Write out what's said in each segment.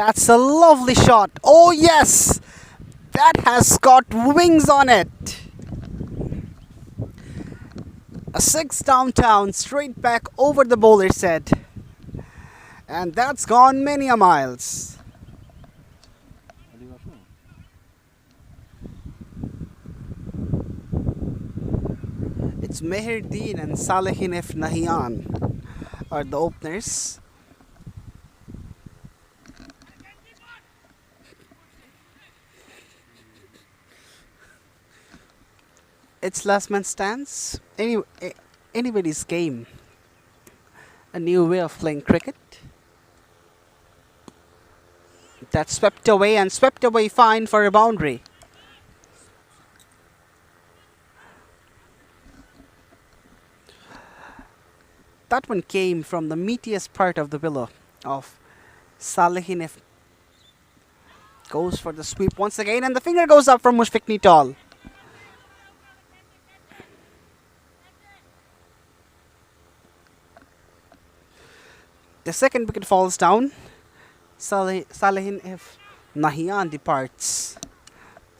That's a lovely shot. Oh yes, that has got wings on it. A 6 downtown, straight back over the bowler's head. And that's gone many a miles. It's Meherdeen and Salehin F. Nahian are the openers. It's LastManStands. Anybody's game. A new way of playing cricket. That's swept away fine for a boundary. That one came from the meatiest part of the willow of Salehin F. Goes for the sweep once again, and the finger goes up from Mushfiq Nital. The second wicket falls down. Salehin F. Nahian departs.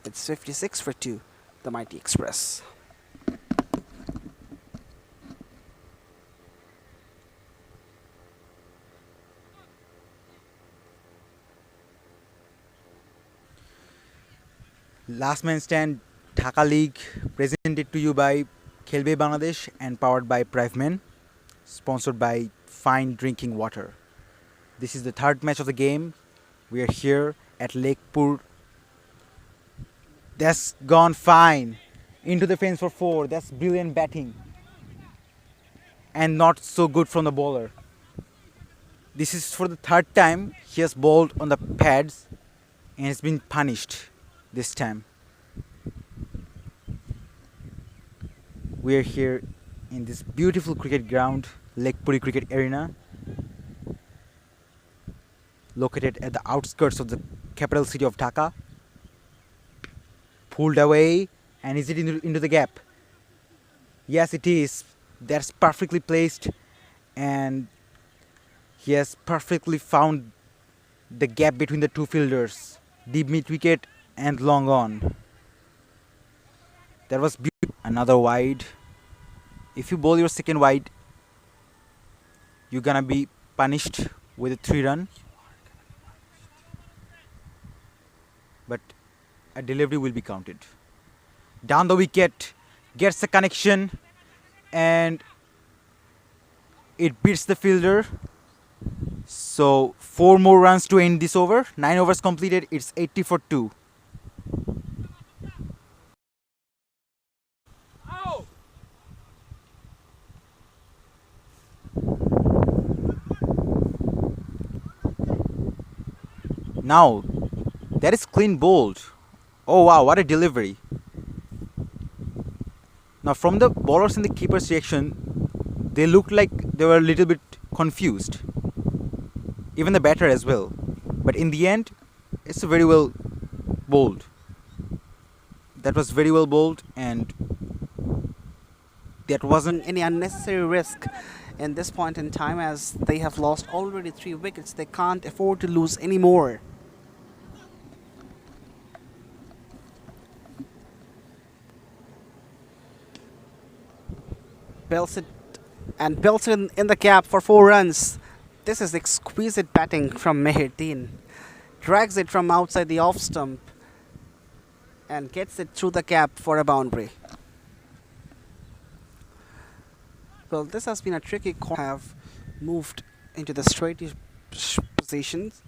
It's 56 for 2, the Mighty Express. Last Man Stand Dhaka League presented to you by Khelbei Bangladesh and powered by Prive, sponsored by Fine Drinking Water. This is the third match of the game. We are here at Lakepur. That's gone fine. Into the fence for 4. That's brilliant batting. And not so good from the bowler. This is for the third time he has bowled on the pads and has been punished this time. We are here in this beautiful cricket ground, Lakepuri Cricket Arena, located at the outskirts of the capital city of Dhaka. Pulled away, and is it into the gap? Yes, it is. That's perfectly placed, and he has perfectly found the gap between the two fielders, deep mid wicket and long on. That was beautiful. Another wide. If you bowl your second wide, you're gonna be punished with a 3-run. But a delivery will be counted. Down the wicket, gets a connection, and it beats the fielder. So 4 more runs to end this over. 9 overs completed. It's 80 for 2. Now, that is clean bowled. Oh wow, what a delivery. Now from the bowlers and the keeper's reaction, they looked like they were a little bit confused. Even the batter as well. But in the end, it's very well bowled. That was very well bowled, and that wasn't Any unnecessary risk in this point in time, as they have lost already 3 wickets. They can't afford to lose any more. Belts it and belts it in the gap for 4 runs. This is exquisite batting from Meherdeen. Drags it from outside the off stump and gets it through the gap for a boundary. Well, this has been a tricky call. Have moved into the straight positions,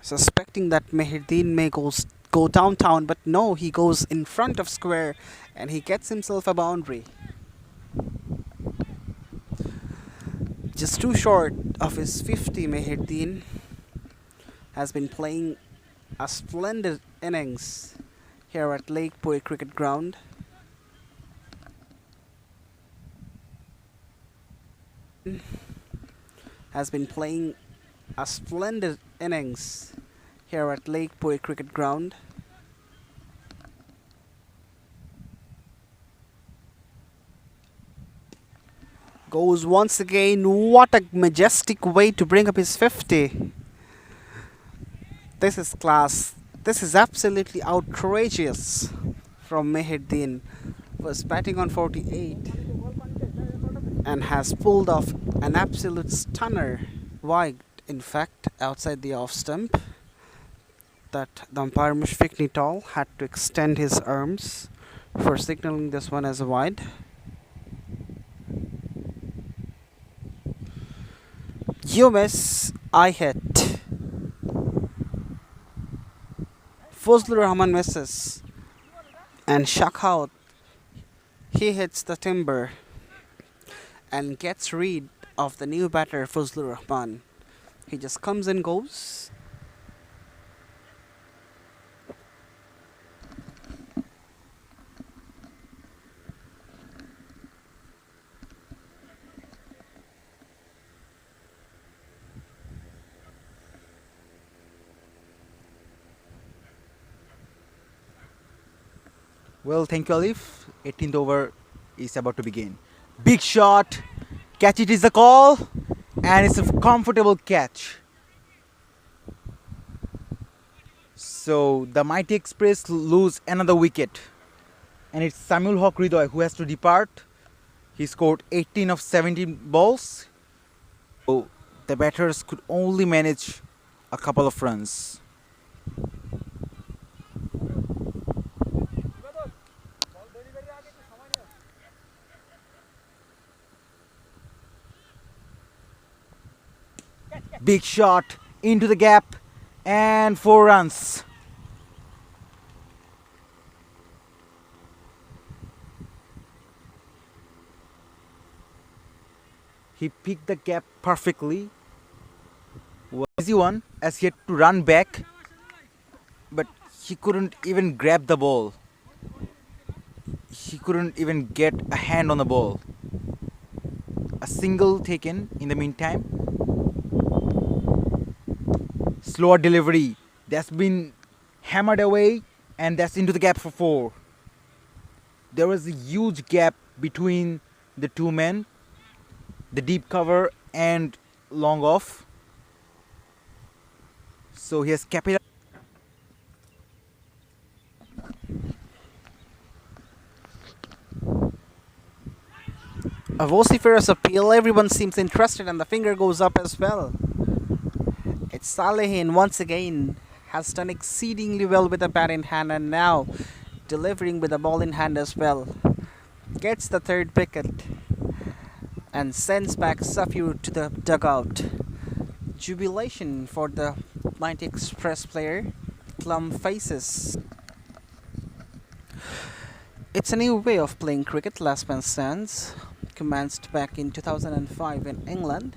suspecting that Meherdeen may go downtown, but no, he goes in front of square and he gets himself a boundary. Just too short of his 50, Meherdeen has been playing a splendid innings here at Lakepur Cricket Ground. Has been playing a splendid innings here at Lakepur Cricket Ground. Goes once again. What a majestic way to bring up his 50. This is class. This is absolutely outrageous from Mehirdin. Was batting on 48 and has pulled off an absolute stunner. Wide, in fact, outside the off stump. That the umpire Mushfiq Nital had to extend his arms for signaling this one as a wide. You miss, I hit. Fazlur Rahman misses. And Shakhout, he hits the timber and gets rid of the new batter Fazlur Rahman. He just comes and goes. Well, thank you, Alif. 18th over is about to begin. Big shot. Catch it is the call. And it's a comfortable catch. So the Mighty Express lose another wicket. And it's Samuel Haq Ridoy who has to depart. He scored 18 of 17 balls. So the batters could only manage a couple of runs. Big shot into the gap and 4 runs. He picked the gap perfectly. Was easy one as he had to run back, but he couldn't even grab the ball. He couldn't even get a hand on the ball. A single taken in the meantime. Slower delivery. That's been hammered away and that's into the gap for 4. There was a huge gap between the two men. The deep cover and long off. So he has capitalized. A vociferous appeal. Everyone seems interested and the finger goes up as well. It's Salehin once again has done exceedingly well with the bat in hand and now delivering with the ball in hand as well. Gets the 3rd wicket and sends back Safir to the dugout. Jubilation for the Mighty Express player. Glum faces. It's a new way of playing cricket, LastManStands, commenced back in 2005 in England.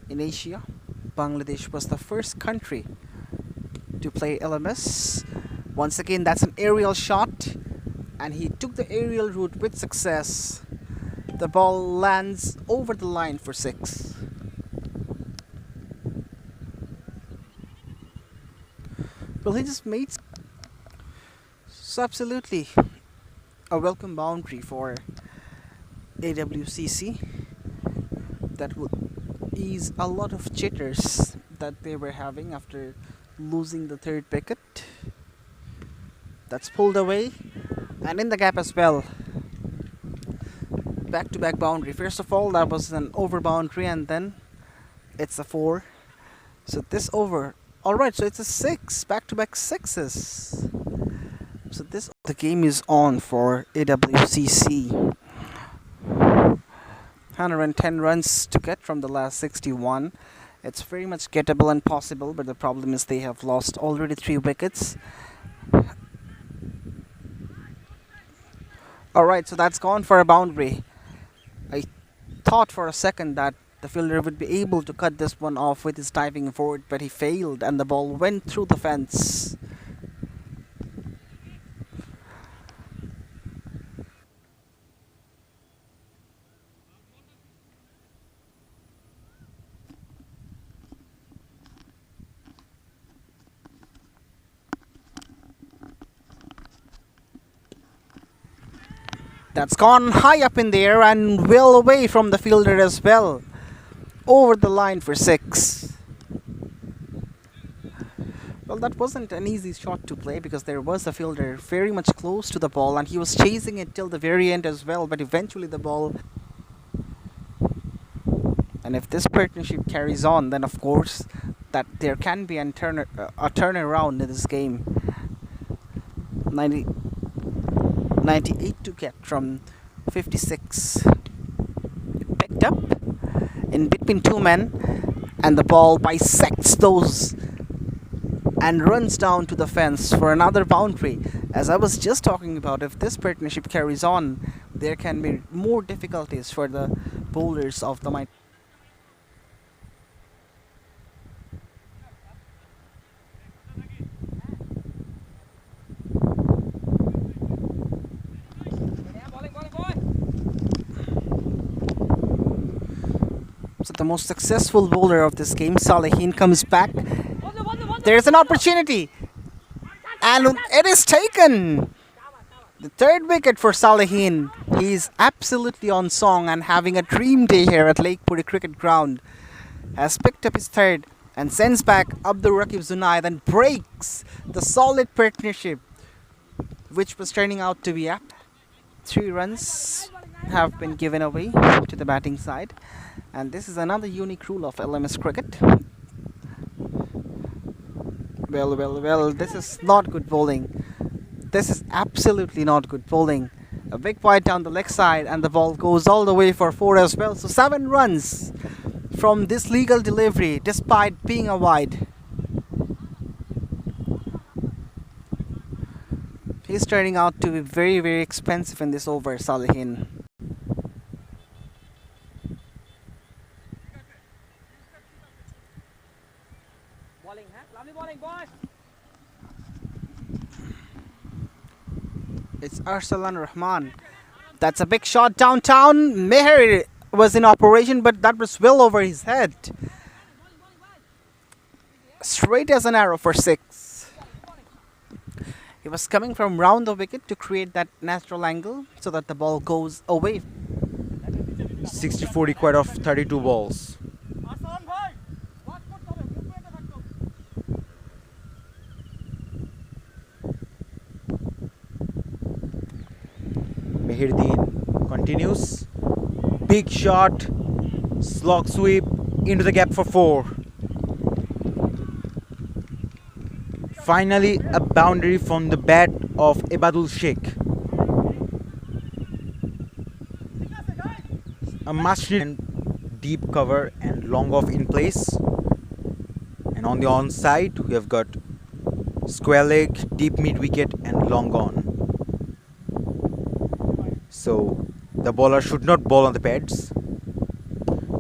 In Asia, Bangladesh was the first country to play LMS. Once again, that's an aerial shot, and he took the aerial route with success. The ball lands over the line for 6. Well, he just made so absolutely a welcome boundary for AWCC that will ease a lot of jitters that they were having after losing the 3rd wicket. That's pulled away and in the gap as well. Back to back boundary. First of all, that was an over boundary and then it's a 4. So this over. Alright, so it's a 6. Back to back 6s. So the game is on for AWCC. 110 runs to get from the last 61. It's very much gettable and possible, but the problem is they have lost already 3 wickets. Alright, so that's gone for a boundary. I thought for a second that the fielder would be able to cut this one off with his diving forward, but he failed and the ball went through the fence. That's gone high up in the air and well away from the fielder as well. Over the line for 6. Well, that wasn't an easy shot to play because there was a fielder very much close to the ball and he was chasing it till the very end as well, but eventually the ball. And if this partnership carries on, then of course that there can be a turnaround in this game. 98 to get from 56. Picked up in between two men, and the ball bisects those and runs down to the fence for another boundary. As I was just talking about, if this partnership carries on, there can be more difficulties for the bowlers of the might. So the most successful bowler of this game, Salehin, comes back. There's an opportunity, and it is taken. The third wicket for Salehin. He's absolutely on song and having a dream day here at Lake Puri Cricket Ground. Has picked up his third and sends back Abdul Rakib Zunaid and breaks the solid partnership, which was turning out to be apt. 3 runs have been given away to the batting side, and this is another unique rule of LMS cricket. Well, this is not good bowling. This is absolutely not good bowling. A big wide down the leg side, and the ball goes all the way for 4 as well. So 7 runs from this legal delivery despite being a wide. He's turning out to be very, very expensive in this over, Salehin. It's Arsalan Rahman. That's a big shot downtown. Meher was in operation, but that was well over his head. Straight as an arrow for 6. He was coming from round the wicket to create that natural angle so that the ball goes away. 60 required of 32 balls. Mehirdeen continues. Big shot, slog sweep into the gap for 4. Finally, a boundary from the bat of Ebadul Sheikh. A must and deep cover and long off in place. And on the onside, we have got square leg, deep mid wicket, and long on. So the bowler should not bowl on the pads.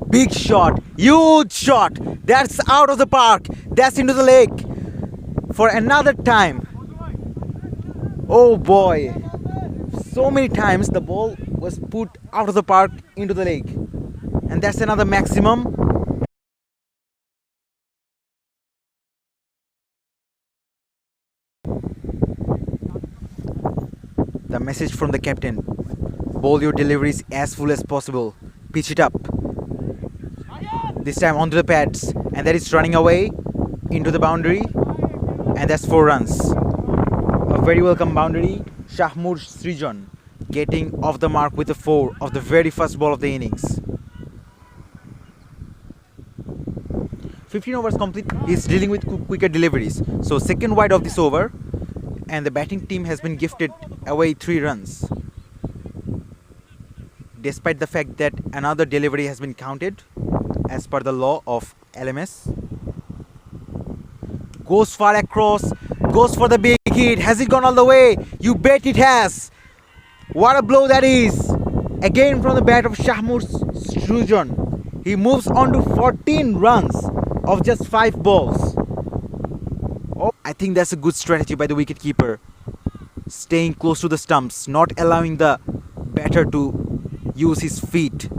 Big shot, huge shot. That's out of the park. That's into the leg for another time. Oh boy, so many times the ball was put out of the park into the leg, and that's another maximum. The message from the captain: bowl your deliveries as full as possible, pitch it up. This time onto the pads, and that is running away into the boundary, and that's 4 runs. A very welcome boundary. Shahmur Srijan getting off the mark with a 4 of the very first ball of the innings. 15 overs complete. He's dealing with quicker deliveries. So second wide of this over, and the batting team has been gifted away 3 runs. Despite the fact that another delivery has been counted as per the law of LMS. Goes far across, goes for the big hit. Has it gone all the way? You bet it has. What a blow that is. Again from the bat of Shahmur Srujan. He moves on to 14 runs of just 5 balls. Oh, I think that's a good strategy by the wicketkeeper. Staying close to the stumps, not allowing the batter to use his feet.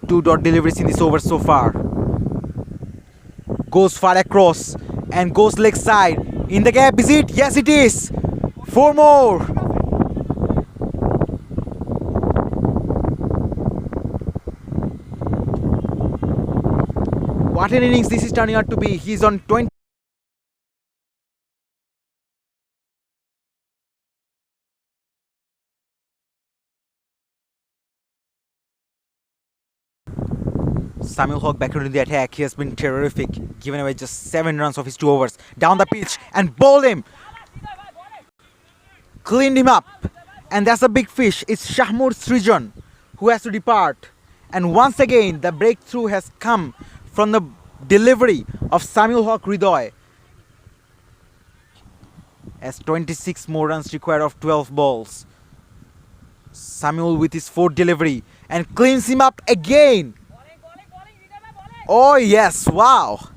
2 dot deliveries in this over so far. Goes far across and goes leg side. In the gap, is it? Yes, it is. 4 more. What an innings this is turning out to be. He's on 20. Samuel Hogg back into the attack. He has been terrific, giving away just 7 runs of his 2 overs. Down the pitch and bowled him. Cleaned him up. And that's a big fish. It's Shahmur Srijan who has to depart. And once again, the breakthrough has come from the delivery of Samuel Hogg Hridoy. As 26 more runs required of 12 balls. Samuel with his 4th delivery and cleans him up again. Oh yes, wow.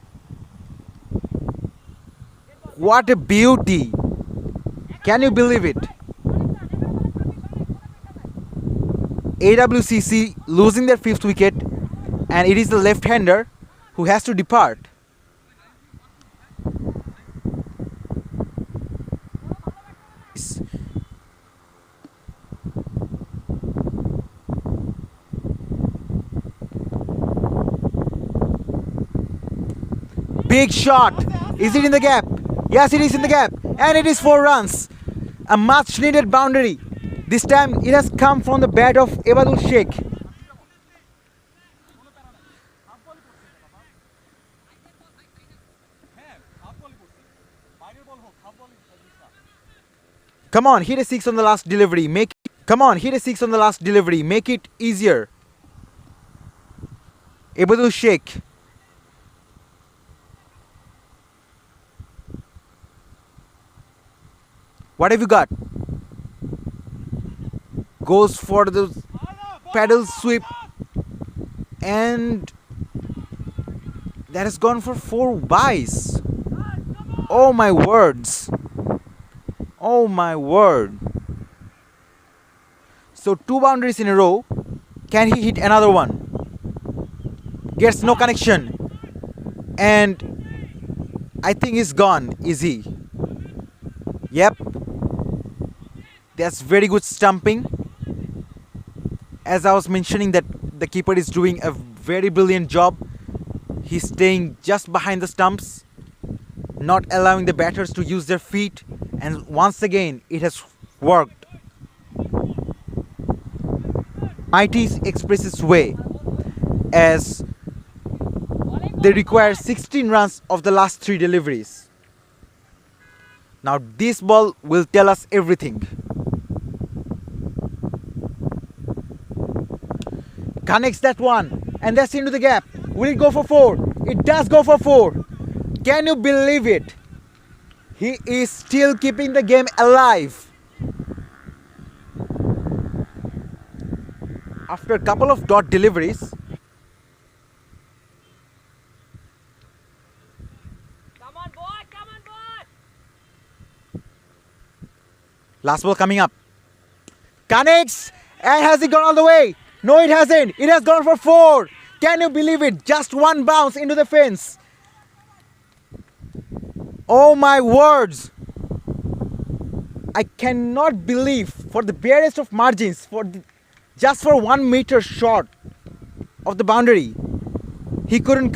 What a beauty. Can you believe it? AWCC losing their 5th wicket, and it is the left-hander who has to depart. Big shot. Is it in the gap? Yes, it is in the gap. And it is 4 runs. A much needed boundary. This time it has come from the bat of Ebadul Sheikh. Come on, hit a 6 on the last delivery. Hit a 6 on the last delivery. Make it easier. Ebadul Sheikh. What have you got? Goes for the paddle sweep, and that has gone for 4 byes. Oh my words. Oh my word. So 2 boundaries in a row. Can he hit another one? Gets no connection. And I think he's gone. Is he? Yep. That's very good stumping. As I was mentioning, that the keeper is doing a very brilliant job. He's staying just behind the stumps, not allowing the batters to use their feet, and once again it has worked. Mighty Express's way, as they require 16 runs of the last 3 deliveries. Now this ball will tell us everything. Connects that one, and that's into the gap. Will it go for 4? It does go for 4. Can you believe it? He is still keeping the game alive. After a couple of dot deliveries. Come on, boy! Come on, boy! Last ball coming up. Connects, and has it gone all the way? No, it hasn't. It has gone for 4. Can you believe it? Just 1 bounce into the fence. Oh my words. I cannot believe, for the barest of margins, just for 1 meter short of the boundary, he couldn't